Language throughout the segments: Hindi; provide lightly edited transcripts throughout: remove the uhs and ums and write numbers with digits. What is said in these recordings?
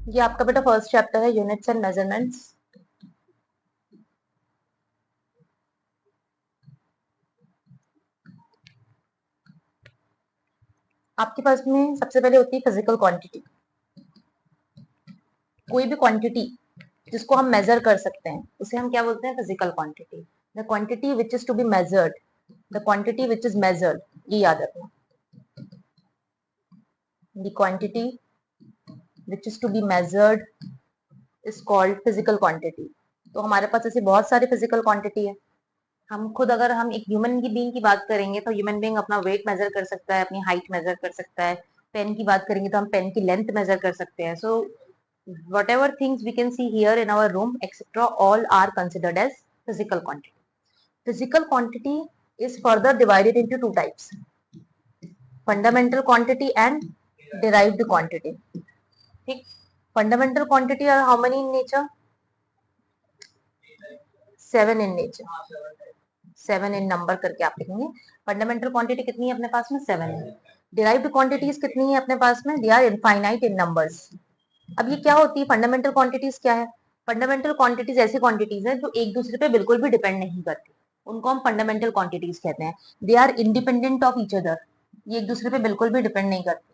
ये आपका बेटा फर्स्ट चैप्टर है, यूनिट्स एंड मेजरमेंट्स। आपके पास में सबसे पहले होती है फिजिकल क्वांटिटी। कोई भी क्वांटिटी जिसको हम मेजर कर सकते हैं उसे हम क्या बोलते हैं? Physical quantity. The quantity which is to be measured, the quantity which is measured, ये याद रखना। The quantity which is to be measured is called physical quantity. तो हमारे पास ऐसी बहुत सारी फिजिकल क्वांटिटी है। हम खुद अगर हम एक ह्यूमन की बीइंग की बात करेंगे तो ह्यूमन बीइंग अपना वेट मेजर कर सकता है, अपनी हाइट मेजर कर सकता है। पेन की बात करेंगे तो हम पेन की लेंथ मेजर कर सकते हैं। सो whatever things we can see here in our room etc all are considered as physical quantity. Physical quantity is further divided into two types: fundamental quantity and derived quantity. ठीक, fundamental quantity are how many in nature? 7 in nature, 7 in number करके आप लिखेंगे। फंडामेंटल क्वांटिटी कितनी है अपने पास में? 7 है। डिराइव्ड क्वांटिटीज कितनी है अपने पास में? They are infinite in numbers. अब ये क्या होती है? फंडामेंटल क्वांटिटीज क्या है? फंडामेंटल क्वांटिटीज ऐसी क्वांटिटीज है जो एक दूसरे पे बिल्कुल भी डिपेंड नहीं करती, उनको हम फंडामेंटल क्वांटिटीज कहते हैं। They are independent of each other, ये एक दूसरे पे बिल्कुल भी डिपेंड नहीं करती।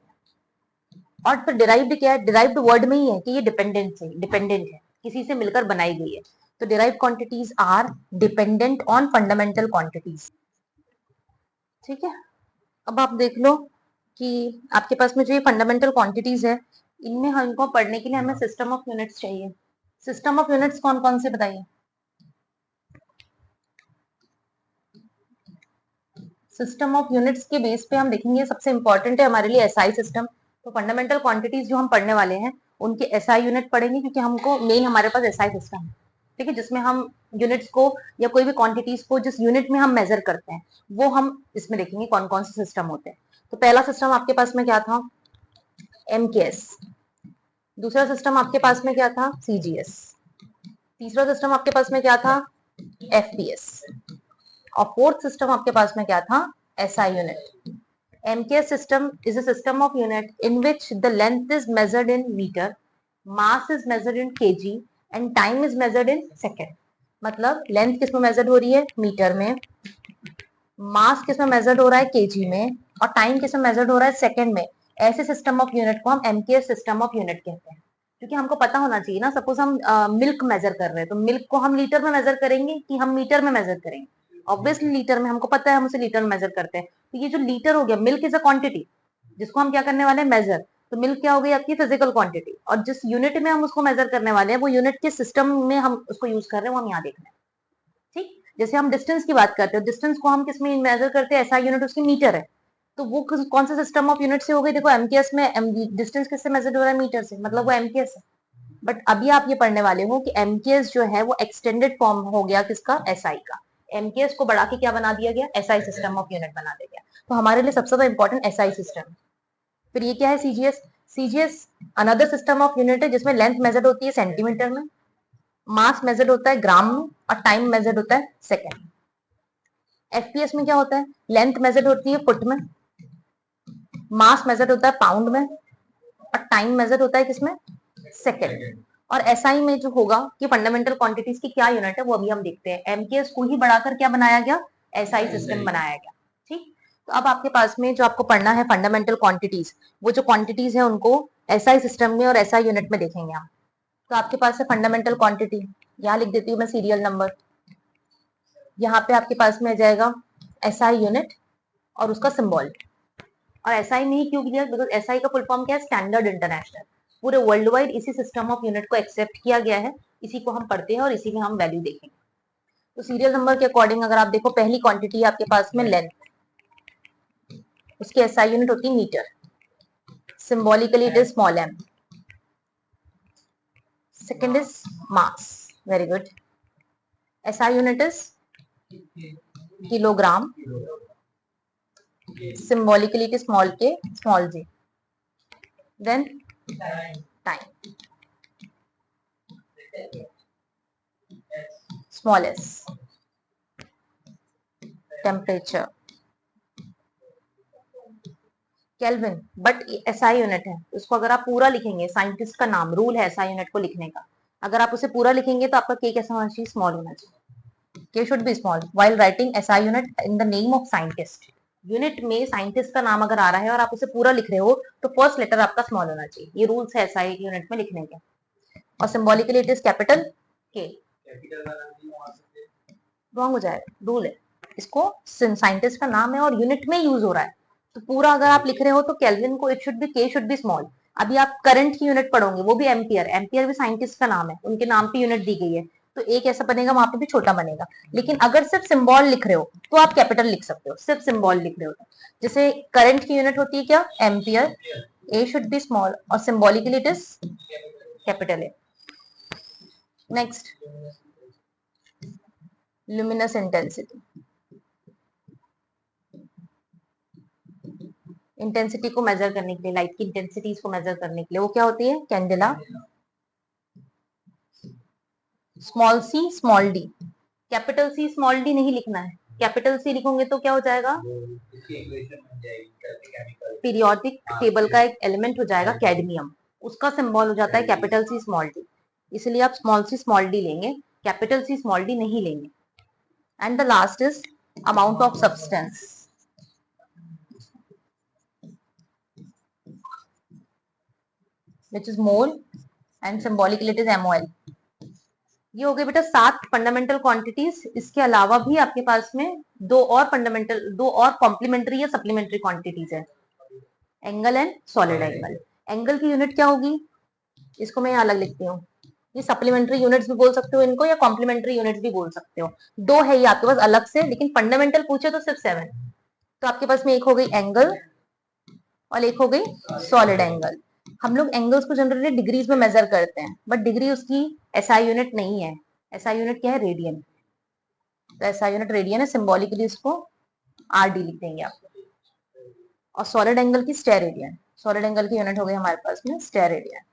और फिर डिराइव्ड क्या है? डिराइव्ड वर्ड में ही है कि ये डिपेंडेंट है, किसी से मिलकर बनाई गई है। तो derived quantities are dependent on fundamental quantities. ठीक है, अब आप देख लो कि आपके पास में जो ये फंडामेंटल क्वांटिटीज है, इनमें हमको पढ़ने के लिए हमें सिस्टम ऑफ यूनिट्स चाहिए। सिस्टम ऑफ यूनिट्स कौन कौन से बताइए? सिस्टम ऑफ यूनिट्स के बेस पे हम देखेंगे, सबसे इंपॉर्टेंट है हमारे लिए एसआई सिस्टम। तो फंडामेंटल क्वांटिटीज जो हम पढ़ने वाले हैं उनके एसआई यूनिट पढ़ेंगे, क्योंकि हमको मेन हमारे पास एसआई सिस्टम है। ठीक है, जिसमें हम यूनिट्स को या कोई भी क्वांटिटीज को जिस यूनिट में हम मेजर करते हैं वो हम इसमें देखेंगे कौन कौन से सिस्टम होते हैं। तो पहला सिस्टम आपके पास में क्या था? एमकेएस। दूसरा सिस्टम आपके पास में क्या था? सीजीएस। तीसरा सिस्टम आपके पास में क्या था? एफपीएस। और फोर्थ सिस्टम आपके पास में क्या था? SI unit. MKS system is a system of unit in which the length is measured in metre, mass is measured in kg and time is measured in second. मतलब लेंथ किस में मेजर्ड हो रही है? मीटर में। मास किस में मेजर्ड हो रहा है? केजी में। और टाइम किस में मेजर्ड हो रहा है? सेकेंड में। ऐसे सिस्टम ऑफ यूनिट को हम एमकेएस सिस्टम ऑफ यूनिट कहते हैं। क्योंकि हमको पता होना चाहिए ना, सपोज हम मिल्क मेजर कर रहे हैं तो मिल्क को हम लीटर में मेजर करेंगे कि हम मीटर में मेजर करेंगे? ऑब्वियसली लीटर में, हमको पता है हम उसे लीटर में मेजर करते हैं। तो ये जो लीटर हो गया, मिल्क इज अ क्वांटिटी जिसको हम क्या करने वाले हैं? मेजर। तो मिल्क क्या हो गई? आपकी फिजिकल क्वांटिटी। और जिस यूनिट में हम उसको मेजर करने वाले हैं वो यूनिट के सिस्टम में हम उसको यूज कर रहे हैं, वो हम यहाँ देख रहे हैं। ठीक, जैसे हम डिस्टेंस की बात करते हैं, डिस्टेंस को हम किस में मेजर करते हैं? एसआई यूनिट उसकी मीटर है। तो वो कौन सा सिस्टम ऑफ यूनिट से हो गई? देखो एमकेएस में डिस्टेंस किससे मेजर हो रहा है? मीटर से, मतलब वो एमकेएस है। बट अभी आप ये पढ़ने वाले हो कि एमकेएस जो है वो एक्सटेंडेड फॉर्म हो गया किसका? एसआई का। एमकेएस को बढ़ा के क्या बना दिया गया? एसआई सिस्टम ऑफ यूनिट बना दिया गया। तो हमारे लिए सबसे ज्यादा इंपॉर्टेंट एसआई सिस्टम। फिर ये क्या है? CGS. CGS another system of unit है जिसमें लेंथ मेजर होती है सेंटीमीटर में, मास मेजर होता है ग्राम में, और टाइम मेजर होता है सेकेंड। एफपीएस में क्या होता है? लेंथ मेजर होती है फुट में, मास मेजर होता है पाउंड में, और टाइम मेजर होता है किसमें? सेकेंड। और एसआई में जो होगा कि फंडामेंटल क्वांटिटीज की क्या यूनिट है वो अभी हम देखते हैं। एमकेएस को ही बढ़ाकर क्या बनाया गया? एसआई सिस्टम बनाया गया। ठीक, तो अब आपके पास में जो आपको पढ़ना है फंडामेंटल क्वांटिटीज, वो जो क्वांटिटीज है उनको एसआई सिस्टम में और एसआई यूनिट में देखेंगे हम। तो आपके पास है फंडामेंटल क्वांटिटी, यहाँ लिख देती हूँ मैं सीरियल नंबर। यहाँ पे आपके पास में आ जाएगा एसआई यूनिट और उसका सिंबल। और एसआई नहीं क्यों किया? बिकॉज एसआई का फुल फॉर्म क्या है? Standard international. पूरे वर्ल्ड वाइड इसी सिस्टम ऑफ यूनिट को एक्सेप्ट किया गया है, इसी को हम पढ़ते हैं और इसी में हम वैल्यू देखेंगे। तो सीरियल नंबर के अकॉर्डिंग अगर आप देखो, पहली क्वांटिटी है आपके पास में लेंथ, उसकी एसआई यूनिट होती है metre, symbolically it is small M. Second is mass, very good. SI unit is kilogram, symbolically it is small K, small G. Then time, small S. Temperature, kelvin, but SI unit है, उसको अगर आप पूरा लिखेंगे, साइंटिस्ट का नाम, रूल है एसआई यूनिट को लिखने का, अगर आप उसे पूरा लिखेंगे तो आपका के कैसा होना चाहिए, स्मॉल होना चाहिए, के should be small while writing SI unit in the name of scientist. Unit में साइंटिस्ट का नाम अगर आ रहा है और आप उसे पूरा लिख रहे हो तो फर्स्ट लेटर आपका स्मॉल होना चाहिए, ये रूल्स है एसआई यूनिट में लिखने के। और सिंबॉलिकली इट इज कैपिटल के, रॉन्ग हो जाएगा, रूल है, इसको साइंटिस्ट का नाम है और यूनिट में यूज हो रहा है, तो पूरा अगर आप लिख रहे हो तो केल्विन को इट शुड बी के शुड बी स्मॉल। अभी आप करंट की यूनिट पढ़ोगे, वो भी एम्पियर, एम्पियर भी साइंटिस्ट का नाम है, उनके नाम पे यूनिट दी गई है, तो एक ऐसा बनेगा, वहां पे भी छोटा बनेगा। लेकिन अगर सिर्फ सिंबल लिख रहे हो तो आप कैपिटल लिख सकते हो, सिर्फ सिंबल लिख रहे हो। जैसे करंट की यूनिट होती है क्या, ampere, A should be small और सिंबॉलिकली इट इज कैपिटल है। नेक्स्ट, ल्यूमिनस इंटेंसिटी, इंटेंसिटी को मेजर करने के लिए, लाइट की इंटेंसिटीज को मेजर करने के लिए, वो क्या होती है, candela, small C small D, capital C small D नहीं लिखना है, कैपिटल सी लिखोगे तो क्या हो जाएगा, पीरियोडिक टेबल का एक एलिमेंट हो जाएगा कैडमियम, उसका सिंबल हो जाता है कैपिटल सी स्मॉल डी, इसलिए आप स्मॉल सी स्मॉल डी लेंगे, कैपिटल सी स्मॉल डी नहीं लेंगे। And the last is amount of substance, which is mole and symbolically it is MOL। ये हो गए बेटा 7 फंडामेंटल क्वांटिटीज, इसके अलावा भी आपके पास में दो और कॉम्प्लीमेंट्री या सप्लीमेंट्री क्वांटिटीज है, angle and solid angle. Angle की यूनिट क्या होगी, इसको मैं यहाँ अलग लिखती हूँ, ये सप्लीमेंट्री यूनिट्स भी बोल सकते हो इनको या कॉम्प्लीमेंट्री यूनिट्स भी बोल सकते हो, दो है ये आपके पास अलग से, लेकिन फंडामेंटल पूछे तो सिर्फ 7। तो आपके पास में एक हो गई एंगल और एक हो गई सॉलिड एंगल। हम लोग एंगल्स को जनरली डिग्रीज में मेजर करते हैं, बट डिग्री उसकी एसआई यूनिट नहीं है, एसआई यूनिट क्या है, रेडियन, तो एसआई यूनिट रेडियन है, सिंबॉलिकली इसको आर डी लिख देंगे आप। और सॉलिड एंगल की स्टेयर रेडियन, सॉलिड एंगल की यूनिट हो गई हमारे पास में स्टेयर रेडियन।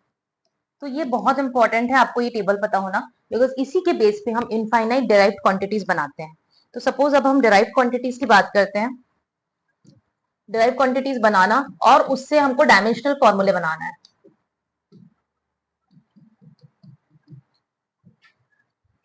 तो ये बहुत इंपॉर्टेंट है आपको ये टेबल पता होना, बिकॉज इसी के बेस पे हम इनफाइनाइट डिराइव्ड क्वांटिटीज बनाते हैं। तो सपोज अब हम डिराइव्ड क्वांटिटीज की बात करते हैं, डिराइव क्वांटिटीज बनाना और उससे हमको डायमेंशनल फॉर्मूले बनाना है।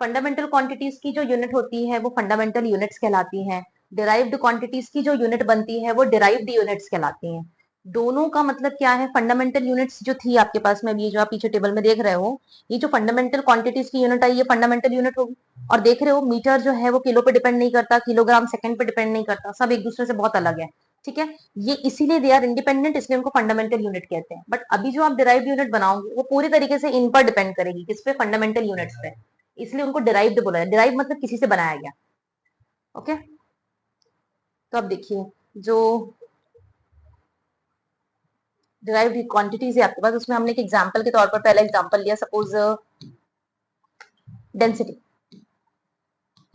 फंडामेंटल क्वांटिटीज की जो यूनिट होती है वो फंडामेंटल यूनिट्स कहलाती हैं, डिराइव्ड क्वांटिटीज की जो यूनिट बनती है वो डिराइव्ड यूनिट्स कहलाती हैं। दोनों का मतलब क्या है, फंडामेंटल यूनिट्स जो थी आपके पास में, ये जो आप पीछे टेबल में देख रहे हो, ये जो फंडामेंटल क्वांटिटीज की यूनिट आई ये फंडामेंटल यूनिट होगी। और देख रहे हो मीटर जो है वो किलो पे डिपेंड नहीं करता, किलोग्राम सेकंड पे डिपेंड नहीं करता, सब एक दूसरे से बहुत अलग है, ठीक है। ये इसीलिए दे आर इंडिपेंडेंट, इसलिए उनको फंडामेंटल यूनिट कहते हैं। बट अभी जो आप डिराइव्ड यूनिट बनाओगे वो पूरी तरीके से इन पर डिपेंड करेगी, किस पे, फंडामेंटल यूनिट्स पे, इसलिए उनको डिराइव्ड बोला है। डिराइव मतलब किसी से बनाया गया, ओके। तो अब देखिए जो डिराइव्ड क्वांटिटीज है आपके पास, उसमें हमने एक एग्जांपल के तौर पर पहला एग्जांपल लिया, सपोज डेंसिटी।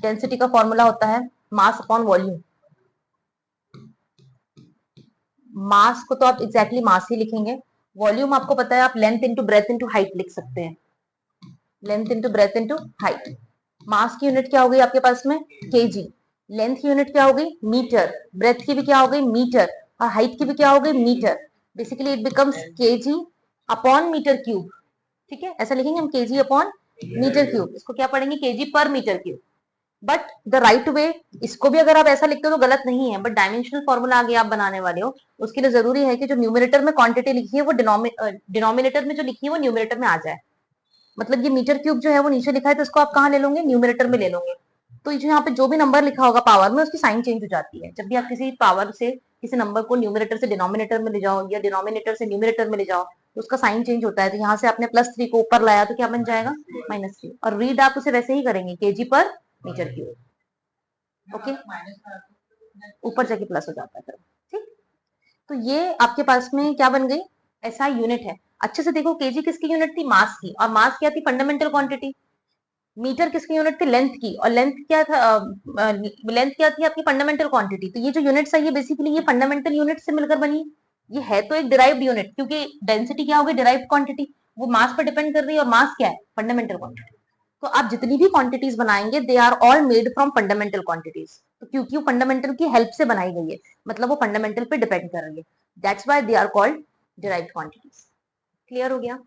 डेंसिटी का फॉर्मूला होता है मास अपॉन वॉल्यूम। मास को तो आप एग्जैक्टली मास ही लिखेंगे, वॉल्यूम आपको पता है आप length into breadth into height लिख सकते हैं, length into breadth into height. Mass की यूनिट क्या हो गई आपके पास में, केजी, लेंथ की यूनिट क्या हो गई, मीटर, ब्रेथ की भी क्या हो गई, मीटर, और हाइट की भी क्या हो गई, metre. Basically it becomes kg upon metre cube, ठीक है, ऐसा लिखेंगे हम, केजी अपॉन मीटर क्यूब। इसको क्या पढ़ेंगे, केजी पर metre cube. But the right way, इसको भी अगर आप ऐसा लिखते हो तो गलत नहीं है, बट डायमेंशनल फॉर्मूला आगे आप बनाने वाले हो, उसके लिए जरूरी है कि जो न्यूमिनेटर में क्वांटिटी लिखी है वो डिनोमिनेटर में जो लिखी है वो न्यूमिनेटर में आ जाए। मतलब ये मीटर क्यूब जो है वो नीचे लिखा है, तो इसको आप कहाँ ले लोगे, न्यूमिनेटर में ले लोगे। तो ये यहाँ पे जो भी नंबर लिखा होगा पावर में, उसकी साइन चेंज हो जाती है। जब भी आप किसी पावर से किसी नंबर को न्यूमिनेटर से डिनोमिनेटर में ले जाओ या डिनोमिनेटर से न्यूमिनेटर में ले जाओ, तो उसका साइन चेंज होता है। तो यहाँ से आपने +3 को ऊपर लाया तो क्या बन जाएगा, -3, और रीड आप उसे वैसे ही करेंगे, केजी पर मीटर क्यूब, ओके, ऊपर जाके प्लस हो जाता है, ठीक। तो ये आपके पास में क्या बन गई, एसआई यूनिट है। अच्छे से देखो, केजी किसकी यूनिट थी, मास की, और मास क्या थी, फंडामेंटल क्वांटिटी। मीटर किसकी यूनिट थी, लेंथ की, और लेंथ क्या था, लेंथ क्या थी आपकी, फंडामेंटल क्वांटिटी। तो ये जो यूनिट्स है ये बेसिकली ये फंडामेंटल यूनिट से मिलकर बनी, ये है तो एक डिराइव्ड यूनिट, क्योंकि डेंसिटी क्या होगी, डिराइव्ड क्वांटिटी, वो मास पर डिपेंड कर रही है, और मास क्या है, फंडामेंटल क्वांटिटी। तो आप जितनी भी क्वांटिटीज बनाएंगे they are all made from fundamental quantities, तो क्योंकि वो फंडामेंटल की हेल्प से बनाई गई है, मतलब वो फंडामेंटल पे डिपेंड कर रही है। That's why they are called derived quantities. Clear हो गया?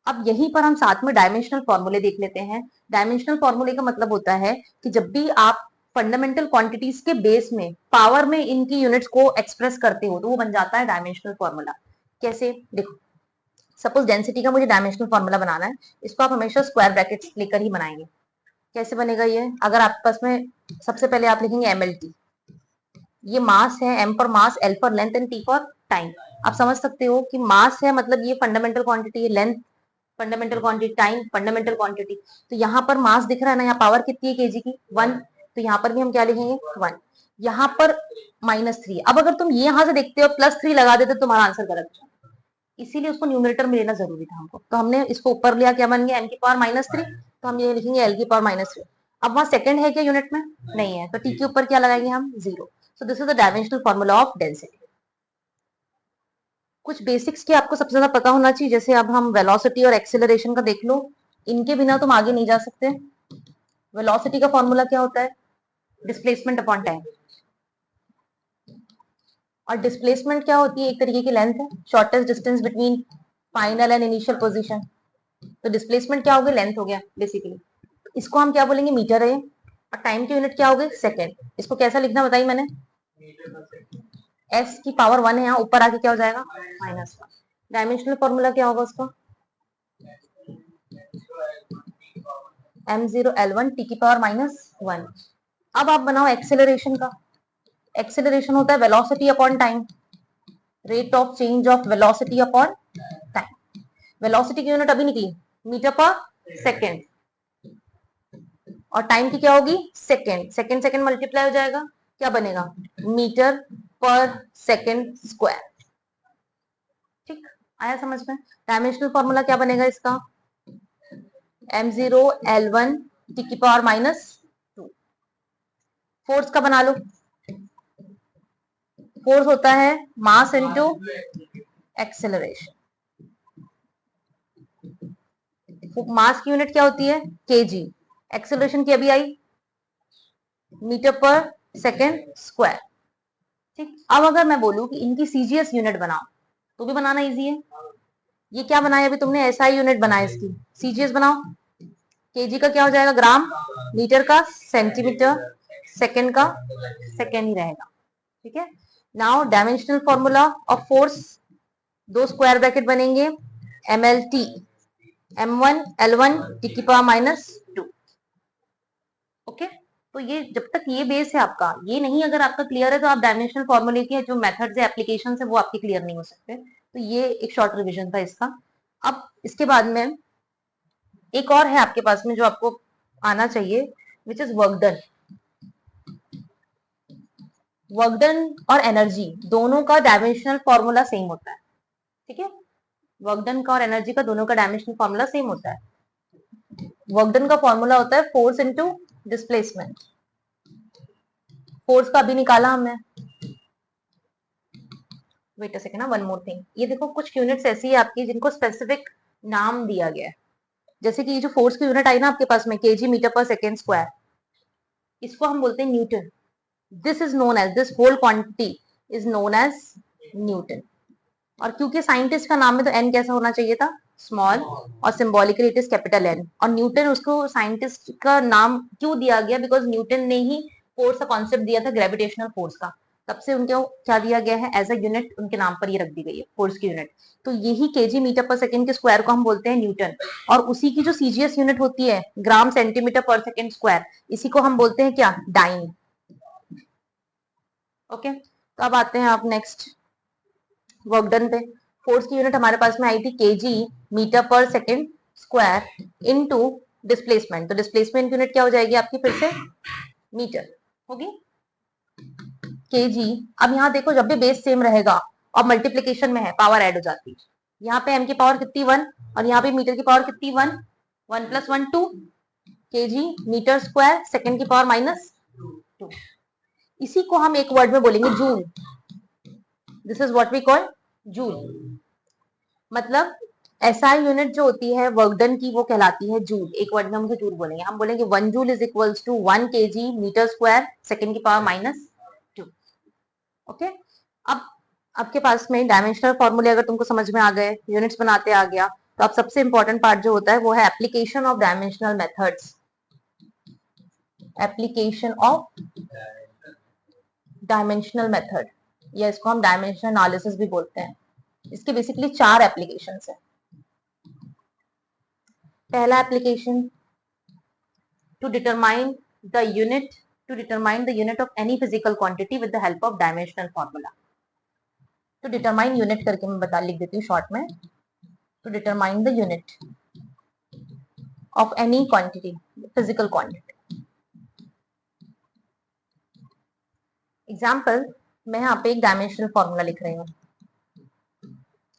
अब यहीं पर हम साथ में डायमेंशनल फॉर्मूले देख लेते हैं। डायमेंशनल फॉर्मूले का मतलब होता है कि जब भी आप फंडामेंटल क्वांटिटीज के बेस में पावर में इनकी यूनिट्स को एक्सप्रेस करते हो तो वो बन जाता है डायमेंशनल फॉर्मूला। कैसे? देखो, सपोज डेंसिटी का मुझे डायमेंशनल फॉर्मूला बनाना है, इसको आप हमेशा स्क्वायर ब्रैकेट्स लेकर ही बनाएंगे। कैसे बनेगा ये? अगर आपके पास में सबसे पहले आप लिखेंगे एमएलटी, ये मास है, M for mass, L for length and T for time. आप समझ सकते हो कि मास है मतलब ये फंडामेंटल क्वांटिटी है, length fundamental quantity, time fundamental quantity. तो यहाँ पर मास दिख रहा है ना, यहाँ पावर कितनी है केजी की? 1। तो यहाँ पर भी हम क्या लिखेंगे? 1। यहाँ पर -3। अब अगर तुम ये यहाँ से देखते हो +3 लगा देते तो तुम्हारा आंसर गलत हो जाता, इसीलिए उसको न्यूमरेटर में लेना जरूरी था हमको। तो हमने इसको ऊपर लिया, क्या बन गया? m की पावर -3। तो हम ये लिखेंगे l की पावर -3। अब वहां सेकंड है क्या यूनिट में? नहीं है, तो t के ऊपर क्या लगाएंगे हम? 0। So this is the dimensional formula of density. कुछ बेसिक्स के आपको सबसे ज्यादा पता होना चाहिए, जैसे अब हम वेलोसिटी और एक्सेलरेशन का देख लो, इनके बिना तुम आगे नहीं जा सकते। वेलोसिटी का फॉर्मूला क्या होता है? Displacement upon time. और डिस्प्लेसमेंट क्या होती है? एक तरीके की लेंथ है, shortest distance between final and initial position. तो डिस्प्लेसमेंट क्या हो गया? लेंथ हो गया बेसिकली। इसको हम क्या बोलेंगे? मीटर है। और टाइम की यूनिट क्या हो गई? सेकेंड। इसको कैसा लिखना बताई मैंने? s की पावर 1 है, यहाँ ऊपर आके क्या हो जाएगा? -1। डायमेंशनल फॉर्मूला क्या होगा उसका? m0l1 t की पावर -1। अब आप बनाओ एक्सेलरेशन का। एक्सेलरेशन होता है velocity upon time, rate of change of velocity upon time. Velocity की यूनिट अभी निकली, मीटर पर सेकेंड, और टाइम की क्या होगी? सेकेंड। सेकेंड सेकेंड मल्टीप्लाई हो जाएगा, क्या बनेगा? मीटर पर सेकेंड स्क्वायर। ठीक, आया समझ में? डायमेंशनल फॉर्मूला क्या बनेगा इसका? m0l1 t की पावर -2। फोर्स का बना लो। फोर्स होता है मास इनटू एक्सेलरेशन। मास की यूनिट क्या होती है? केजी। एक्सेलरेशन की अभी आई, मीटर पर सेकेंड स्क्वायर। ठीक, अब अगर मैं बोलूं कि इनकी सीजीएस यूनिट बनाओ तो भी बनाना इजी है। ये क्या बनाया अभी तुमने? एसआई यूनिट बनाया, इसकी सीजीएस बनाओ। केजी का क्या हो जाएगा? ग्राम, मीटर का सेंटीमीटर, सेकेंड का सेकेंड ही रहेगा। ठीक है, now dimensional formula of force, दो स्क्वायर ब्रैकेट बनेंगे, mlt m1l1 t की पावर -2। ओके, तो ये जब तक ये बेस है आपका, ये नहीं अगर आपका क्लियर है तो आप डायमेंशनल फॉर्मूले के जो मेथड्स है, एप्लीकेशन है, वो आपके क्लियर नहीं हो सकते। तो ये एक शॉर्ट रिविजन था इसका। अब इसके बाद में एक और है आपके पास में जो आपको आना चाहिए, which is work done. Work done और एनर्जी दोनों का डायमेंशनल फॉर्मूला सेम होता है। ठीक है, वर्क डन का और एनर्जी का दोनों का डायमेंशनल फॉर्मूला सेम होता है। वर्क डन का फॉर्मूला होता है फोर्स इनटू डिस्प्लेसमेंट। फोर्स का अभी निकाला हमने। Wait a second, one more thing, ये देखो कुछ यूनिट्स ऐसी है आपकी जिनको स्पेसिफिक नाम दिया गया है। जैसे कि ये जो फोर्स की यूनिट आई ना आपके पास में, केजी मीटर पर सेकेंड स्क्वायर, इसको हम बोलते हैं Newton. This is known as, this whole quantity is known as Newton. और क्योंकि साइंटिस्ट का नाम है तो एन कैसा होना चाहिए था? स्मॉल, और symbolically it is capital N. और न्यूटन उसको साइंटिस्ट का नाम क्यों दिया गया? बिकॉज न्यूटन ने ही फोर्स का कॉन्सेप्ट दिया था, ग्रेविटेशनल फोर्स का। तब से उनको क्या दिया गया है? एज अ यूनिट उनके नाम पर ये रख दी गई है, फोर्स की यूनिट। तो यही केजी मीटर पर सेकेंड के स्क्वायर को हम बोलते हैं न्यूटन। और उसी की जो सीजीएस यूनिट होती है, ग्राम सेंटीमीटर पर सेकेंड स्क्वायर, इसी को हम बोलते हैं क्या? डाइन। ओके, तो अब आते हैं आप नेक्स्ट वर्क डन पे। फोर्स की यूनिट हमारे पास में आई थी केजी मीटर पर सेकेंड स्क्वायर इनटू डिस्प्लेसमेंट। तो डिस्प्लेसमेंट यूनिट क्या हो जाएगी आपकी? फिर से मीटर होगी, केजी। अब यहाँ देखो, जब भी बेस सेम रहेगा और मल्टीप्लीकेशन में है, पावर ऐड हो जाती है। यहाँ पे m की पावर कितनी? 1, और यहाँ पे मीटर की पावर कितनी? 1। 1 + 1 2 केजी मीटर स्क्वायर सेकेंड की पावर -2। इसी को हम एक वर्ड में बोलेंगे joule. This is what we call joule. मतलब एसआई यूनिट जो होती है वर्क डन की, वो कहलाती है जूल। एक वर्ड में हम जूल बोलेंगे, हम बोलेंगे 1 joule is equals to 1 kg metre square second की पावर -2। ओके, अब आपके पास में डायमेंशनल फॉर्मूले अगर तुमको समझ में आ गए, यूनिट्स बनाते आ गया, तो अब सबसे इंपॉर्टेंट पार्ट जो होता है वो है application of dimensional methods. Application of dimensional method, या इसको हम डायमेंशनल एनालिसिस भी बोलते हैं। इसके बेसिकली 4 एप्लीकेशंस है। पहला application, to determine the unit of any physical quantity with the help of dimensional formula। तो डिटरमाइन यूनिट करके मैं लिख देती हूँ शॉर्ट में। To determine the unit of any quantity, physical quantity. Example, मैं यहाँ पे एक डायमेंशनल फॉर्मूला लिख रही हूँ,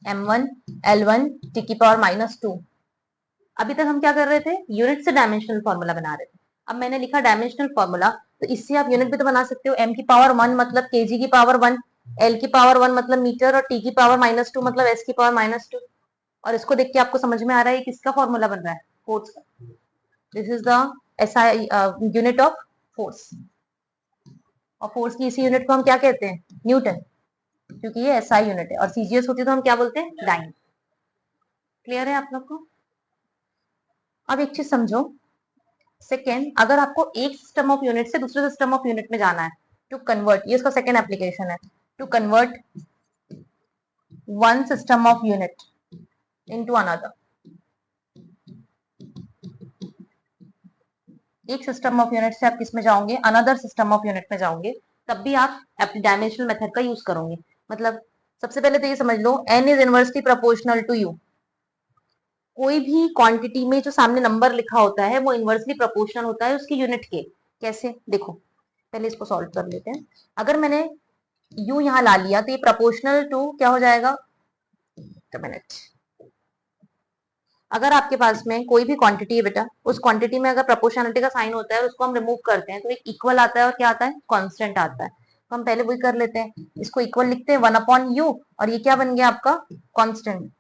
m1 l1 t की पावर -2। अभी तक हम क्या कर रहे थे, यूनिट से डायमेंशनल फॉर्मूला बना रहे थे। अब मैंने लिखा डायमेंशनल फॉर्मूला, तो इससे आप यूनिट भी तो बना सकते हो। m की पावर 1 मतलब kg की पावर 1, l की पावर 1 मतलब मीटर, और t की पावर -2 मतलब s की पावर -2। और इसको देख के आपको समझ में आ रहा है किसका फॉर्मूला बन रहा है, फोर्स का। This is the SI unit of force. और फोर्स की इसी यूनिट को हम क्या कहते हैं, न्यूटन, क्योंकि ये एसआई यूनिट है। और सीजीएस होती है तो हम क्या बोलते हैं, डाइन। क्लियर है आप लोग को? अब एक चीज समझो, सेकेंड, अगर आपको एक सिस्टम ऑफ यूनिट से दूसरे सिस्टम ऑफ यूनिट में जाना है, टू कन्वर्ट, ये इसका सेकेंड एप्लीकेशन है, to convert one system of unit into another. एक सिस्टम ऑफ यूनिट से आप किस में जाओगे, अनदर सिस्टम ऑफ यूनिट में जाओगे, तब भी आप डायमेंशनल मेथड का यूज करोगे। मतलब सबसे पहले तो ये समझ लो, n is inversely proportional to u. कोई भी क्वांटिटी में जो सामने नंबर लिखा होता है वो इनवर्सली प्रोपोर्शनल होता है उसकी यूनिट के। कैसे, देखो पहले इसको सॉल्व कर लेते हैं। अगर मैंने u यहाँ ला लिया तो ये प्रोपोर्शनल टू क्या हो जाएगा, मिनट। अगर आपके पास में कोई भी क्वांटिटी है बेटा, उस क्वांटिटी में अगर प्रोपोर्शनलिटी का साइन होता है, उसको हम रिमूव करते हैं तो एक इक्वल आता है और क्या आता है, कांस्टेंट आता है। तो हम पहले वही कर लेते हैं, इसको इक्वल लिखते हैं 1/u, और ये क्या बन गया आपका, कांस्टेंट।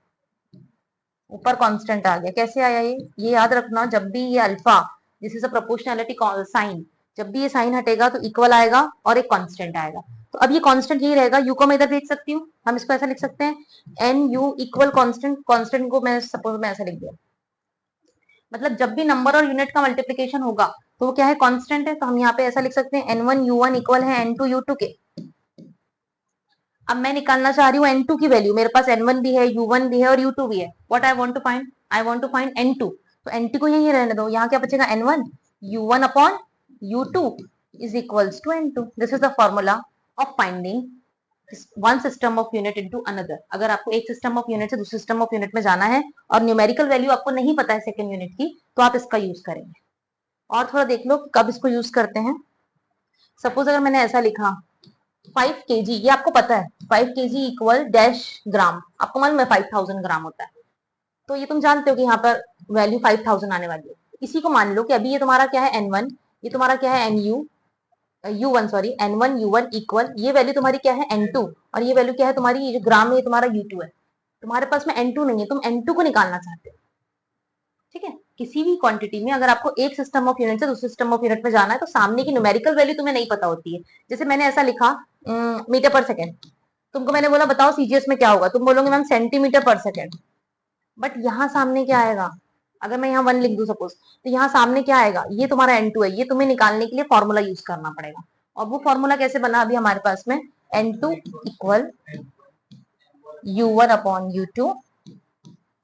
ऊपर कांस्टेंट आ गया। कैसे आया ये याद रखना, जब भी ये alpha, this is a proportionality sign, जब भी ये साइन हटेगा तो इक्वल आएगा और एक कांस्टेंट आएगा। तो अब ये कांस्टेंट यही रहेगा, यू को मैं इधर देख सकती हूँ, हम इसको ऐसा लिख सकते हैं n u equal constant. Constant को मैं सपोज मैं ऐसा लिख दिया, मतलब जब भी नंबर और यूनिट का मल्टीप्लीकेशन होगा तो वो क्या है, कांस्टेंट है। तो हम यहाँ पे ऐसा लिख सकते हैं n1 u1 इक्वल है n2 u2 के। अब मैं निकालना चाह रही हूँ n2 की वैल्यू, मेरे पास n1 भी है, u1 भी है और u2 भी है। What I want to find, I want to find n2। तो n2 को यही रहने दो, यहाँ क्या बचेगा, n1 u1 upon u2 is equals to n2। This is the formula of finding one system of unit into another. अगर आपको एक सिस्टम ऑफ यूनिट से दूसरे सिस्टम ऑफ यूनिट में जाना है और न्यूमेरिकल वैल्यू आपको नहीं पता है सेकंड यूनिट की, तो आप इसका यूज करेंगे। और थोड़ा देख लो कब इसको यूज करते हैं। सपोज अगर मैंने ऐसा लिखा 5 kg, ये आपको पता है 5 kg इक्वल डैश ग्राम, आपको मालूम है 5000 ग्राम होता है। तो ये तुम जानते हो कि यहाँ पर वैल्यू 5000 आने वाली है। इसी को मान लो कि अभी ये तुम्हारा क्या है n1, ये तुम्हारा क्या है nu u1 sorry n1 u1 equal, ये वैल्यू तुम्हारी क्या है n2, और ये वैल्यू क्या है तुम्हारी, ये जो ग्राम में ये तुम्हारा u2 है। तुम्हारे पास में n2 नहीं है, तुम n2 को निकालना चाहते हो। ठीक है, किसी भी क्वांटिटी में अगर आपको एक सिस्टम ऑफ यूनिट से दूसरे सिस्टम ऑफ यूनिट में जाना है तो सामने की न्यूमेरिकल वैल्यू तुम्हें नहीं पता होती है। जैसे मैंने ऐसा लिखा मीटर पर सेकेंड, तुमको मैंने बोला बताओ सीजीएस में क्या होगा, तुम बोलोगे मैम सेंटीमीटर पर सेकेंड। बट यहाँ सामने क्या आएगा, अगर मैं यहाँ 1 लिख दूं सपोज, तो यहाँ सामने क्या आएगा, ये तुम्हारा n2 है। ये तुम्हें निकालने के लिए फॉर्मूला यूज करना पड़ेगा। और वो फॉर्मूला कैसे बना, अभी हमारे पास में n2 equal u1 upon u2।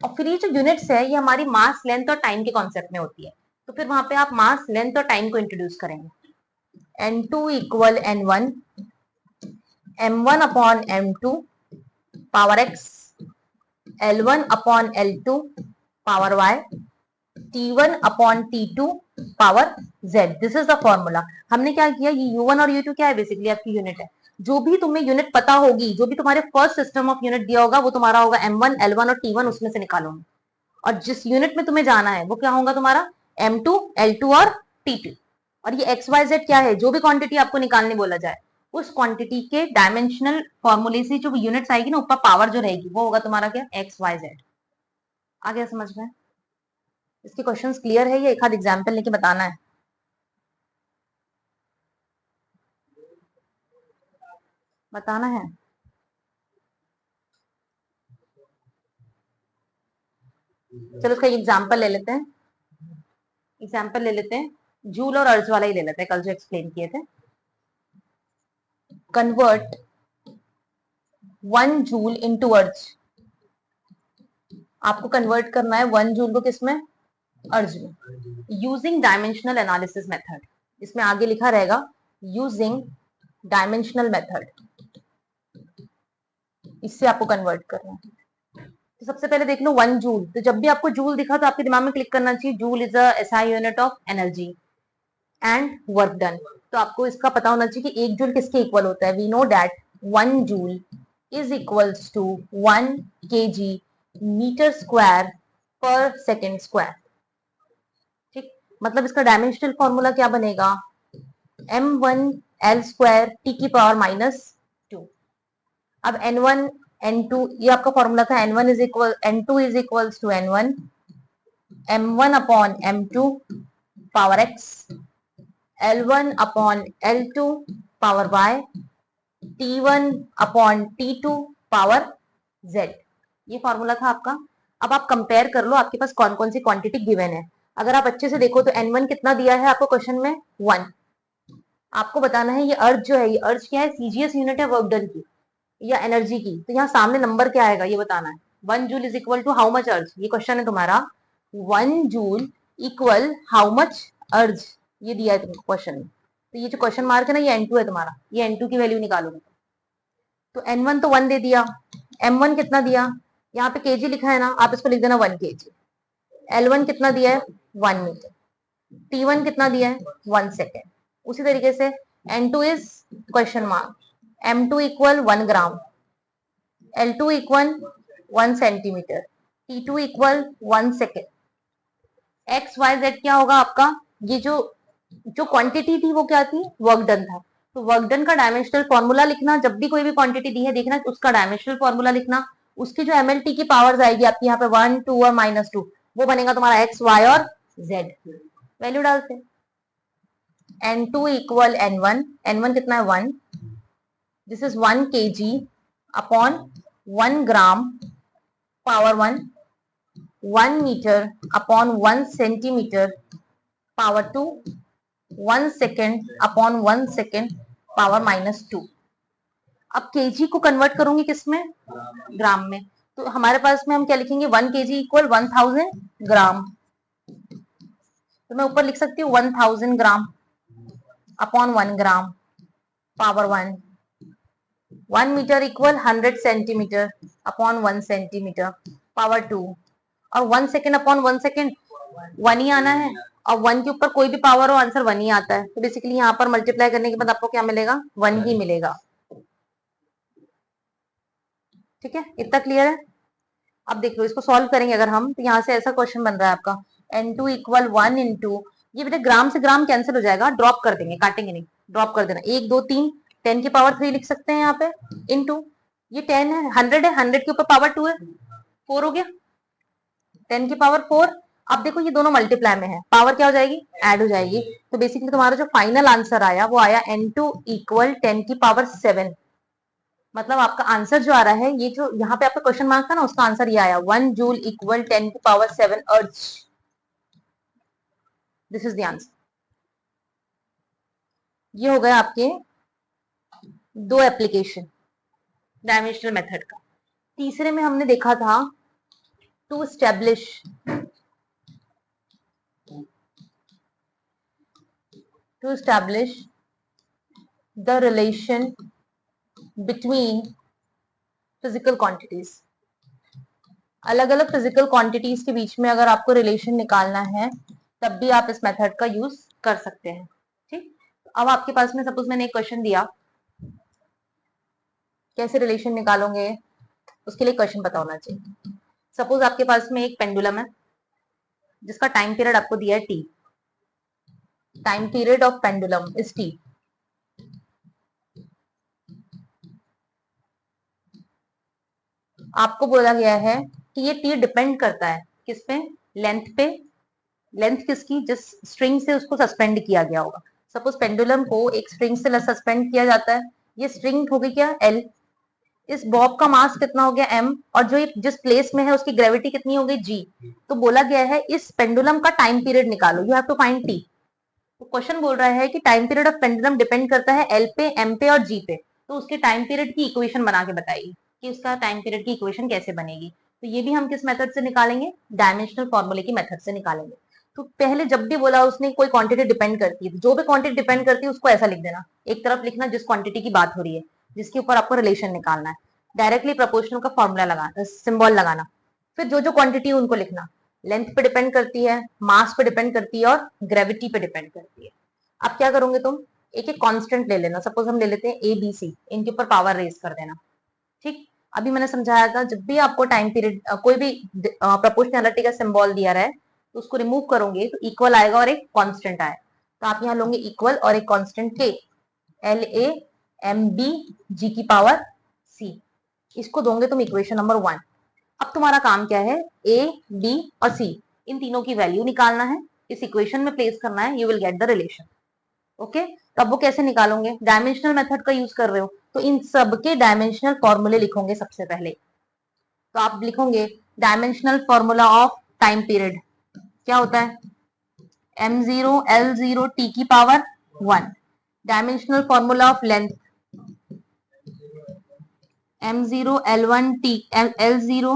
और फिर ये जो यूनिट्स है ये हमारी मास, लेंथ और टाइम के कॉन्सेप्ट में होती है। तो फिर वहां पे आप मास, लेंथ और टाइम को इंट्रोड्यूस करेंगे। n2 equal n1 m1 upon m2 power x, l1 upon l2 power y, t1 upon t2 power z। This is the formula. हमने क्या किया, ये u1 और u2 क्या है, बेसिकली आपकी यूनिट है। जो भी तुम्हें यूनिट पता होगी, जो भी तुम्हारे फर्स्ट सिस्टम ऑफ यूनिट दिया होगा वो तुम्हारा होगा m1 l1 और t1, उसमें से निकालोगे। और जिस यूनिट में तुम्हें जाना है वो क्या होगा तुम्हारा m2 l2 और t2। और ये xyz क्या है, जो भी क्वांटिटी आपको निकालने बोला जाए उस क्वांटिटी के डायमेंशनल फॉर्मूले से जो यूनिट्स आएगी ना, ऊपर पावर जो रहेगी वो होगा तुम्हारा क्या, xyz। आ गया समझ में? इसके क्वेश्चंस क्लियर है या एक आध एग्जांपल लेके बताना है? बताना है। चलो उसका एग्जाम्पल ले लेते हैं, जूल और अर्ज वाला ही ले लेते हैं, कल जो एक्सप्लेन किए थे। कन्वर्ट 1 जूल इनटू अर्ज, आपको कन्वर्ट करना है 1 जूल को किसमें, अर्ज में, यूजिंग डायमेंशनल एनालिसिस मेथड। इसमें आगे लिखा रहेगा यूजिंग डायमेंशनल मेथड, इससे आपको कन्वर्ट करना है। तो सबसे पहले देख लो 1 जूल, तो जब भी आपको जूल दिखा तो आपके दिमाग में क्लिक करना चाहिए joule is a SI unit of energy and work done. तो आपको इसका पता होना चाहिए कि 1 जूल किसके इक्वल होता है। We know that 1 joule is equals to 1 kg metre square पर सेकेंड स्क्वायर। ठीक, मतलब इसका डायमेंशनल फॉर्मूला क्या बनेगा, m1 l स्क्वायर टी की पावर -2। अब n1 n2 ये आपका फॉर्मूला था, n1 is equal n2 is equals to n1 m1 upon m2 power x, L1 upon L2 power y, T1 upon T2 power z। ये फॉर्मूला था आपका। अब आप कंपेयर कर लो आपके पास कौन कौन सी क्वांटिटी गिवन है। अगर आप अच्छे से देखो तो n1 कितना दिया है आपको क्वेश्चन में, 1। आपको बताना है ये अर्ज जो है, ये अर्ज क्या है, सीजीएस यूनिट है वर्क डन की या एनर्जी की। तो यहाँ सामने नंबर क्या आएगा ये बताना है। 1 joule is equal to how much erg, ये क्वेश्चन है तुम्हारा। 1 joule equal how much erg, ये दिया है तुमको क्वेश्चन में। तो ये जो क्वेश्चन मार्क है ना, ये n2 है तुम्हारा, ये n2 की वैल्यू निकालोगे। तो n1 तो 1 दे दिया, m1 कितना दिया, यहाँ पे kg लिखा है ना, आप इसको लिख देना 1 kg। L1 कितना दिया है 1 मीटर, T1 कितना दिया है 1 सेकेंड। उसी तरीके से n2 is question mark, m2 equal 1 gram, L2 equal 1 centimetre, T2 equal 1 second. X y z क्या होगा आपका, ये जो जो क्वांटिटी थी वो क्या थी, वर्क डन था। तो वर्क डन का डायमेंशनल फॉर्मूला लिखना, जब भी कोई भी क्वांटिटी दी है देखना उसका डायमेंशनल फॉर्मूला लिखना। उसकी जो एमएलटी की पावर्स आएगी आपकी यहाँ पे 1 2 और -2, वो बनेगा तुम्हारा एक्स वाई और जेड। वैल्यू डालते n2 इक्वल n1, n1 कितना है 1, this is 1 kg upon 1 gram power 1, 1 metre upon 1 centimetre power 2, 1 second upon 1 second power -2। अब केजी को कन्वर्ट करूंगी किसमें, ग्राम में। तो हमारे पास में हम क्या लिखेंगे, 1 केजी इक्वल 1000 ग्राम। तो मैं ऊपर लिख सकती हूँ 1000 gram upon 1 gram power 1, 1 metre equal 100 centimetre upon 1 centimetre power 2, और 1 सेकेंड अपॉन 1 सेकेंड 1 ही आना है। और 1 के ऊपर कोई भी पावर हो आंसर 1 ही आता है। तो बेसिकली यहाँ पर मल्टीप्लाई करने के बाद आपको क्या मिलेगा, 1 ही मिलेगा। ठीक है, इतना क्लियर है। अब देख लो इसको सॉल्व करेंगे अगर हम, तो यहाँ से ऐसा क्वेश्चन बन रहा है आपका n2 इक्वल 1 इंटू, ये बेटा ग्राम से ग्राम कैंसिल हो जाएगा, ड्रॉप कर देंगे, काटेंगे नहीं, ड्रॉप कर देना, 1 2 3 10 की पावर 3 लिख सकते हैं यहाँ पे, इंटू ये 10 है, 100 है, 100 के ऊपर पावर 2 है, 4 हो गया, 10 की पावर 4। अब देखो ये दोनों मल्टीप्लाई में है, पावर क्या हो जाएगी, ऐड हो जाएगी। तो बेसिकली तुम्हारा जो फाइनल आंसर आया वो आया n2 इक्वल 10 की पावर 7। मतलब आपका आंसर जो आ रहा है, ये जो यहाँ पे आपका क्वेश्चन मार्क था ना, उसका आंसर ये आया 1 जूल इक्वल 10 की पावर 7 अर्ज। This is the answer. ये हो गए आपके दो एप्लीकेशन डायमेंशनल मेथड का। तीसरे में हमने देखा था to establish the relation between physical quantities. अलग अलग फिजिकल क्वांटिटीज के बीच में अगर आपको रिलेशन निकालना है तब भी आप इस मेथड का यूज कर सकते हैं। ठीक, अब आपके पास में सपोज मैंने एक क्वेश्चन दिया, कैसे रिलेशन निकालोगे, उसके लिए क्वेश्चन पता होना चाहिए। सपोज आपके पास में एक पेंडुलम है जिसका टाइम पीरियड आपको दिया है T, time period of pendulum is T. आपको बोला गया है कि ये टी डिपेंड करता है किस पे, लेंथ पे। लेंथ किसकी, जिस स्ट्रिंग से उसको सस्पेंड किया गया होगा। सपोज पेंडुलम को एक स्ट्रिंग से सस्पेंड किया जाता है, ये स्ट्रिंग होगी क्या, एल। इस बॉब का मास कितना हो गया m, और जो ये जिस प्लेस में है उसकी ग्रेविटी कितनी हो गई g। तो बोला गया है इस पेंडुलम का टाइम पीरियड निकालो, you have to find t। तो क्वेश्चन बोल रहा है कि time period of pendulum depend करता है l पे, m पे और g पे। तो उसके टाइम पीरियड की इक्वेशन बना के बताइए कि उसका टाइम पीरियड की इक्वेशन कैसे बनेगी। तो ये भी हम किस मेथड से निकालेंगे, डायमेंशनल फॉर्मूले की मेथड से निकालेंगे। तो पहले जब भी बोला उसने कोई क्वांटिटी डिपेंड करती है, जो भी क्वांटिटी डिपेंड करती है उसको ऐसा लिख देना, एक तरफ लिखना जिस क्वांटिटी की बात हो रही है, जिसके ऊपर आपको रिलेशन निकालना है, डायरेक्टली प्रोपोर्शनल का फॉर्मूला लगाना, सिंबल लगाना। फिर जो जो क्वांटिटी है उनको लिखना, लेंथ पे डिपेंड करती है, मास पे डिपेंड करती है और ग्रेविटी पे डिपेंड करती है। अब क्या करोगे तुम, एक एक कांस्टेंट ले लेना, सपोज हम ले लेते हैं ए बी सी, इनके ऊपर पावर रेज कर देना। ठीक, अभी मैंने समझाया था जब भी आपको टाइम पीरियड कोई भी प्रोपोर्शनैलिटी का सिंबल दिया रहा है तो उसको रिमूव करोगे तो इक्वल आएगा और एक कांस्टेंट आएगा। तो आप यहाँ लोगे इक्वल और एक कांस्टेंट के, एल ए एम बी जी की पावर सी, इसको दोगे तुम इक्वेशन नंबर 1। अब तुम्हारा काम क्या है, ए बी और सी इन तीनों की वैल्यू निकालना है, इस इक्वेशन में प्लेस करना है, you will get the relation. Okay, तो अब वो कैसे निकालोगे, डायमेंशनल मेथड का यूज कर रहे हो तो इन सब के डायमेंशनल फॉर्मूले लिखोगे सबसे पहले। तो आप लिखोगे dimensional formula of time period क्या होता है, m0 l0 t की power 1। Dimensional formula of length m0 l1 t l0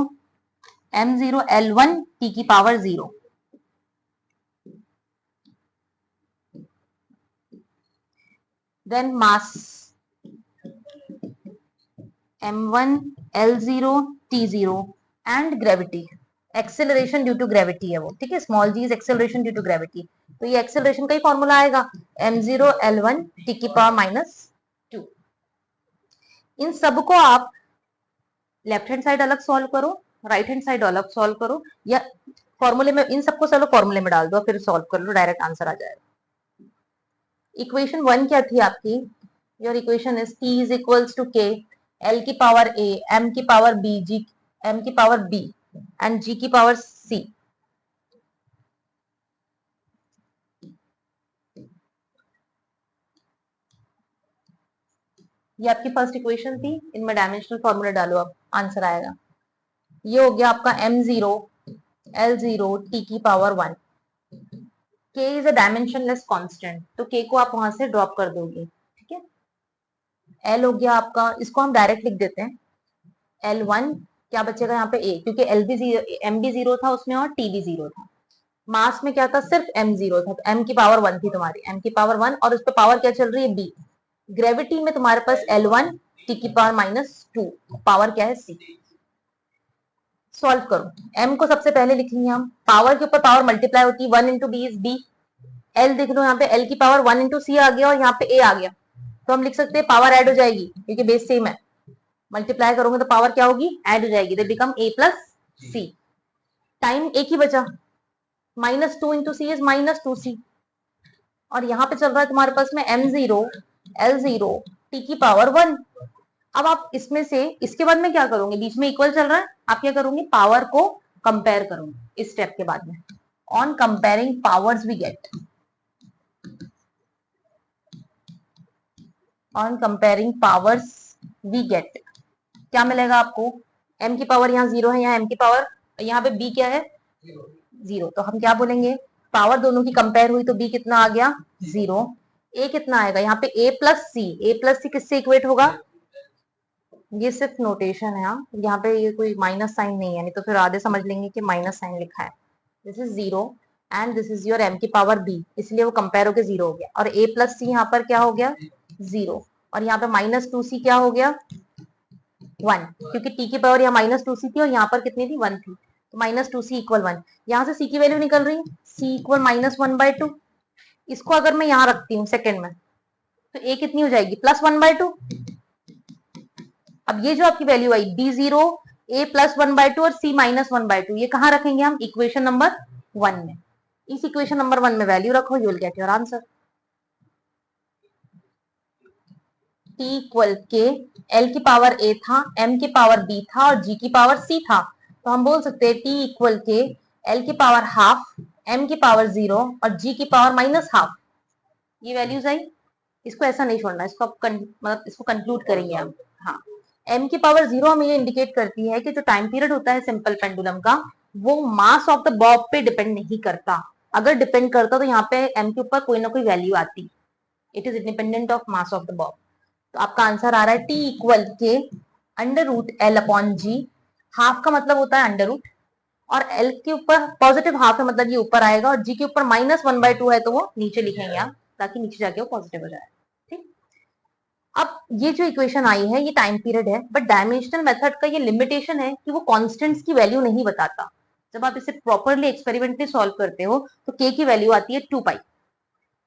m0 l1 t की power 0। Then mass m1 l0 t0 and gravity, acceleration due to gravity है वो, ठीक है, small G is acceleration due to gravity. तो ये एक्सेलरेशन का ही फॉर्मूला आएगा m0 l1 t की पावर -2। इन सबको आप लेफ्ट हैंड साइड अलग सॉल्व करो, राइट हैंड साइड अलग सॉल्व करो, या फॉर्मूले में इन सबको चलो फॉर्मूले में डाल दो फिर सॉल्व कर लो, डायरेक्ट आंसर आ जाएगा। इक्वेशन 1 क्या थी आपकी, your equation is t is equals to k, l की पावर a, m की पावर b, g m की पावर b एंड g की पावर c। ये आपकी फर्स्ट इक्वेशन थी, इनमें डायमेंशनल फॉर्मूला डालो, अब आंसर आएगा। ये हो गया आपका m0 l0 t की power 1। k is a dimensionless constant, तो k को आप वहां से ड्रॉप कर दोगे, ठीक है। l हो गया आपका, इसको हम डायरेक्ट लिख देते हैं, l1 क्या बचेगा यहाँ पे a, क्योंकि l भी m भी 0 था उसमें और t भी 0 था। मास में क्या था, सिर्फ m0 था, तो m की पावर 1 थी तुम्हारी, m की पावर 1 और उस पर पावर क्या चल रही है b। ग्रेविटी में तुम्हारे पास l1 t की पावर -2, पावर क्या है c। सॉल्व करो, m को सबसे पहले लिखेंगे हम, पावर के ऊपर पावर मल्टीप्लाई होती है, 1 into B is b। l देख लो यहाँ पे l की पावर 1 इंटू सी आ गया और यहाँ पे a आ गया, तो हम लिख सकते हैं पावर ऐड हो जाएगी क्योंकि बेस सेम है, मल्टीप्लाई करोगे तो पावर क्या होगी, ऐड हो जाएगी, they become a plus C. Time एक ही बचा, -2 इंटू सी इज -2c, और यहाँ पे चल रहा है तुम्हारे पास में m0 l0 t की पावर 1। अब आप इसमें से इसके बाद में क्या करोगे, बीच में इक्वल चल रहा है, आप क्या करोगे, पावर को कंपेयर करोगे इस स्टेप के बाद में। On comparing powers we get, on comparing powers we get क्या मिलेगा आपको, m की पावर यहाँ 0 है, यहाँ m की पावर, यहाँ पे b क्या है 0, तो हम क्या बोलेंगे, पावर दोनों की कंपेयर हुई तो b कितना आ गया 0। a कितना आएगा यहाँ पे a प्लस सी किससे इक्वेट होगा, ये सिर्फ नोटेशन है, यहाँ पे ये कोई माइनस साइन नहीं है, नहीं तो फिर आधे समझ लेंगे कि माइनस साइन लिखा है। This is 0 and this is your m की पावर b, इसलिए वो कंपेयर होकर 0 हो गया, और a प्लस सी यहाँ पर क्या हो गया 0, और यहाँ पे -2c क्या हो गया 1, क्योंकि t की पावर यहाँ -2c थी और यहाँ पर कितनी थी 1 थी, तो -2c इक्वल 1। यहाँ से c की वैल्यू निकल रही है, c इक्वल -1/2। इसको अगर मैं यहाँ रखती हूँ सेकेंड में तो a कितनी हो जाएगी +1/2। अब ये जो आपकी वैल्यू आई b0 a +1/2 और c -1/2, ये कहाँ रखेंगे हम, इक्वेशन नंबर 1 में। इस इक्वेशन नंबर 1 में वैल्यू रखो, you will get your answer. t equal के, l की पावर a था, m की पावर b था और g की पावर c था, तो हम बोल सकते हैं t इक्वल के l की पावर हाफ, m की पावर 0 और g की पावर -हाफ। ये वैल्यूज आई, इसको ऐसा नहीं छोड़ना, इसको मतलब इसको कंक्लूड करेंगे हम। हाँ, m की पावर 0 हमें ये इंडिकेट करती है कि जो टाइम पीरियड होता है सिंपल पेंडुलम का, वो मास ऑफ द बॉब पे डिपेंड नहीं करता। अगर डिपेंड करता तो यहाँ पे m के ऊपर कोई ना कोई वैल्यू आती। It is independent of mass of the Bob. तो आपका आंसर आ रहा है t इक्वल के अंडर रूट एल अपॉन जी। हाफ का मतलब होता है अंडर रूट, और एल के ऊपर पॉजिटिव हाफ है मतलब ये ऊपर आएगा, और जी के ऊपर -1/2 है तो वो नीचे लिखेंगे आप, ताकि नीचे जाके वो पॉजिटिव हो जाए। ठीक। अब ये जो इक्वेशन आई है ये टाइम पीरियड है, बट डायमेंशनल मेथड का ये लिमिटेशन है कि वो कांस्टेंट्स की वैल्यू नहीं बताता। जब आप इसे प्रॉपरली एक्सपेरिमेंटली सॉल्व करते हो तो k की वैल्यू आती है 2 पाई।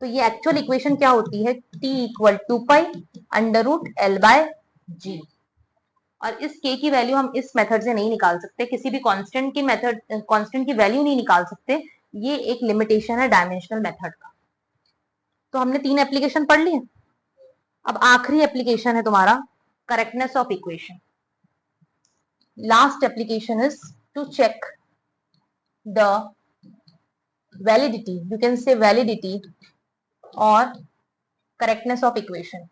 तो ये एक्चुअल इक्वेशन क्या होती है, t equal 2 pi under root L by G. और इस k की वैल्यू हम इस मेथड से नहीं निकाल सकते, किसी भी कांस्टेंट की मेथड कांस्टेंट की वैल्यू नहीं निकाल सकते। ये एक लिमिटेशन है डायमेंशनल मेथड का। तो हमने 3 एप्लीकेशन पढ़ लिए। अब आखिरी एप्लीकेशन है तुम्हारा correctness of equation. Last application is to check the validity, you can say validity और करेक्टनेस ऑफ इक्वेशन।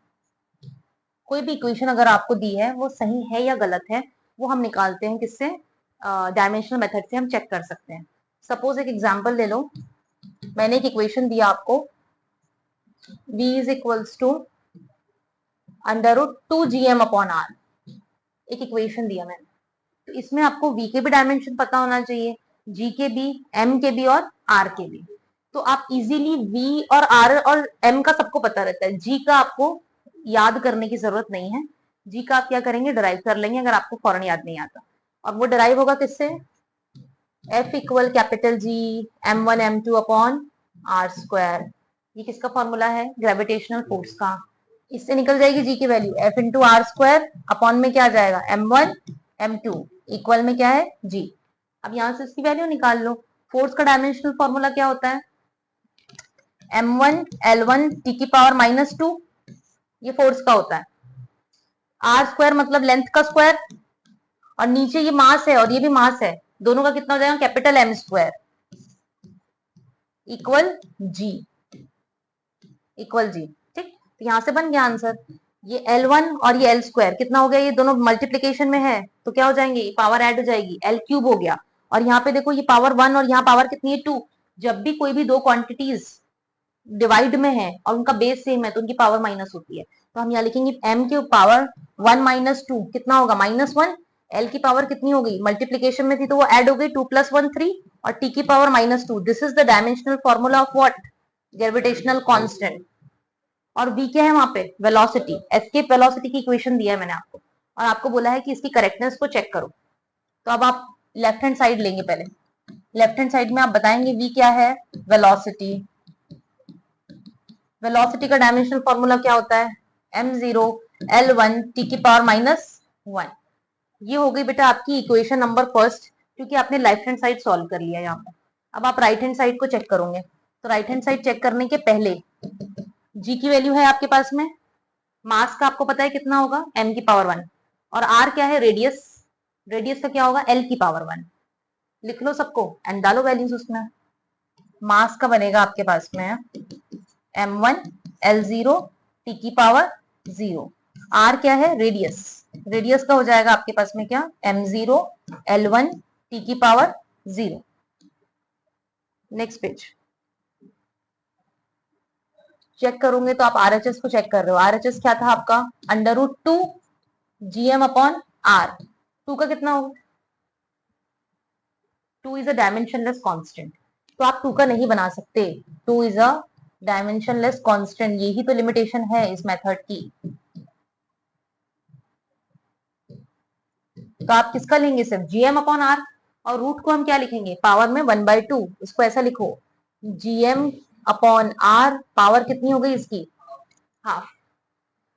कोई भी इक्वेशन अगर आपको दी है वो सही है या गलत है, वो हम निकालते हैं किससे, डायमेंशनल मेथड से हम चेक कर सकते हैं। सपोज एक एग्जांपल ले लो, मैंने एक इक्वेशन दिया आपको, v is equals to under root 2gm upon r। एक इक्वेशन दिया मैंने, तो इसमें आपको v के भी डायमेंशन पता होना चाहिए, g के भी, m के भी और r के भी। तो आप इजीली v और r और m का सबको पता रहता है, g का आपको याद करने की जरूरत नहीं है। g का आप क्या करेंगे, डिराइव कर लेंगे अगर आपको फौरन याद नहीं आता। और वो डिराइव होगा किससे, F equal capital G m1 m2 upon r square. ये किसका फॉर्मूला है, ग्रेविटेशनल फोर्स का। इससे निकल जाएगी G की value, F into R square upon में क्या आ जाएगा, m1 m2 इक्वल में क्या है G। अब यहां से इसकी वैल्यू निकाल लो। फोर्स का डायमेंशनल फॉर्मूला क्या होता है, m1 l1 t की पावर -2, ये फोर्स का होता है। आर स्क्वायर मतलब लेंथ का स्क्वायर, और नीचे ये मास है और ये भी मास है, दोनों का कितना हो जाएगा, कैपिटल M स्क्वायर इक्वल जी, इक्वल जी। ठीक, तो यहां से बन गया आंसर। ये L1 और ये L स्क्वायर कितना हो गया, ये दोनों मल्टीप्लीकेशन में है तो क्या हो जाएंगे, पावर ऐड हो जाएगी, L क्यूब हो गया। और यहाँ पे देखो ये पावर 1 और यहाँ पावर कितनी है 2। जब भी कोई भी दो क्वांटिटीज डिवाइड में है और उनका बेस सेम है तो उनकी पावर माइनस होती है। तो हम यहाँ लिखेंगे m की पावर 1 - 2 कितना होगा, -1। l की पावर कितनी हो गई, मल्टीप्लीकेशन में थी तो वो ऐड हो गई, 2 + 1 3, और t की power -2। This is the dimensional formula of what, gravitational constant. और v क्या है वहां पे, वेलोसिटी, एस्केप वेलोसिटी की इक्वेशन दिया है मैंने आपको, और आपको बोला है कि इसकी करेक्टनेस को चेक करो। तो अब आप लेफ्ट हैंड साइड लेंगे, पहले लेफ्ट हैंड साइड में आप बताएंगे v क्या है, वेलोसिटी। वेलोसिटी का डायमेंशनल फॉर्मूला क्या होता है, m0 l1 t की पावर -1। ये हो गई बेटा आपकी इक्वेशन नंबर फर्स्ट, क्योंकि आपने लेफ्ट हैंड साइड सॉल्व कर लिया यहाँ पर। अब आप राइट हैंड साइड को चेक करोगे, तो राइट हैंड साइड चेक करने के पहले g की वैल्यू है आपके पास में, मास का आपको पता है कितना होगा, m की पावर 1, और r क्या है, रेडियस, रेडियस का क्या होगा, l की पावर 1। लिख लो सबको एंड डालो वैल्यूज उसमें। मास का बनेगा आपके पास में m1 l0 t की पावर 0, r क्या है, रेडियस, रेडियस का हो जाएगा आपके पास में क्या, m0 l1 t की पावर 0। नेक्स्ट पेज चेक करोगे तो आप RHS को चेक कर रहे हो। RHS क्या था आपका, under root 2 GM upon R। 2 का कितना होगा, 2 इज अ डायमेंशनलेस कांस्टेंट, तो आप 2 का नहीं बना सकते, 2 इज अ डायमेंशनलेस कांस्टेंट। यही तो लिमिटेशन है इस मेथड की। तो आप किसका लेंगे, सिर्फ GM अपॉन R, और रूट को हम क्या लिखेंगे, पावर में 1/2। इसको ऐसा लिखो, GM अपॉन R, पावर कितनी हो गई इसकी, हाफ।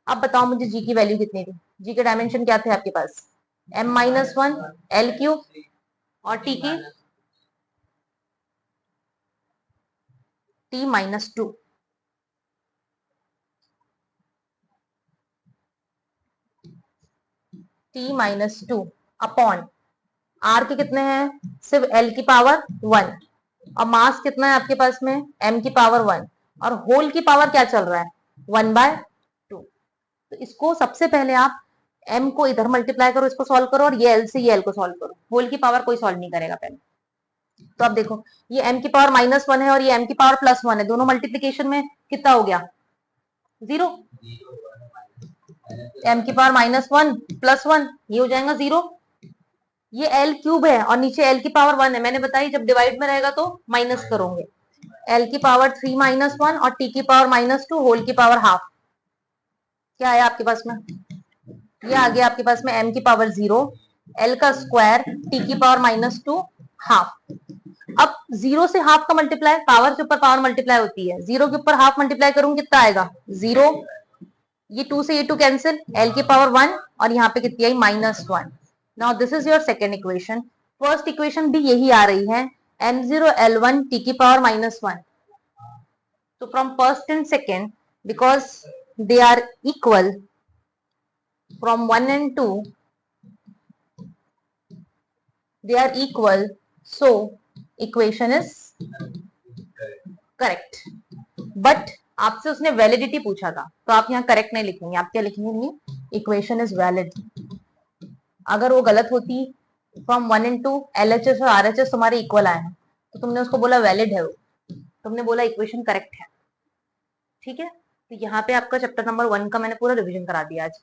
अब बताओ मुझे G की वैल्यू कितनी थी, G के डायमेंशन क्या थे आपके पास, m-1 l क्यूब, और T की T-2। T-2 अपॉन R के कितने हैं, सिर्फ L की पावर 1, और मास कितना है आपके पास में, m की पावर 1, और होल की पावर क्या चल रहा है, 1/2। तो इसको सबसे पहले आप m को इधर मल्टीप्लाई करो, इसको सॉल्व करो, और ये l से ये l को सॉल्व करो। होल की पावर कोई सॉल्व नहीं करेगा पहले। तो अब देखो, ये m की पावर -1 है और ये m की पावर +1 है, दोनों मल्टीप्लीकेशन में कितना हो गया? 0। m की पावर -1 +1 ये हो जाएगा 0। ये l क्यूब है और नीचे l की पावर 1 है, मैंने बताई जब डिवाइड में रहेगा तो माइनस करोगे। l की पावर 3 -1 और t की पावर -2 होल की पावर हाफ। क्या आया आपके पास में? ये आ गया आपके पास में m की पावर 0, l का स्क्वायर, t की पावर -2 हाफ। अब 0 से हाफ का मल्टीप्लाई, पावर के ऊपर पावर मल्टीप्लाई होती है, 0 के ऊपर हाफ मल्टीप्लाई करूंगी कितना आएगा? 0। ये 2 से ये 2 कैंसिल, l की पावर 1 और यहाँ पे कितनी आई? -1। Now this is your second equation. First equation भी यही आ रही है, m0 l1 t की power -1। So from first and second, because they are equal, from 1 and 2 they are equal, so equation is correct. But आपसे उसने वैलिडिटी पूछा था, तो आप यहाँ करेक्ट नहीं लिखेंगे, आप क्या लिखेंगे? नहीं, इक्वेशन इज वैलिड। अगर वो गलत होती, फ्रॉम 1 and 2 LHS और RHS तुम्हारे इक्वल आए हैं, तो तुमने उसको बोला वैलिड है, वो तुमने बोला इक्वेशन करेक्ट है। ठीक है, तो यहाँ पे आपका चैप्टर नंबर 1 का मैंने पूरा रिवीजन करा दिया आज।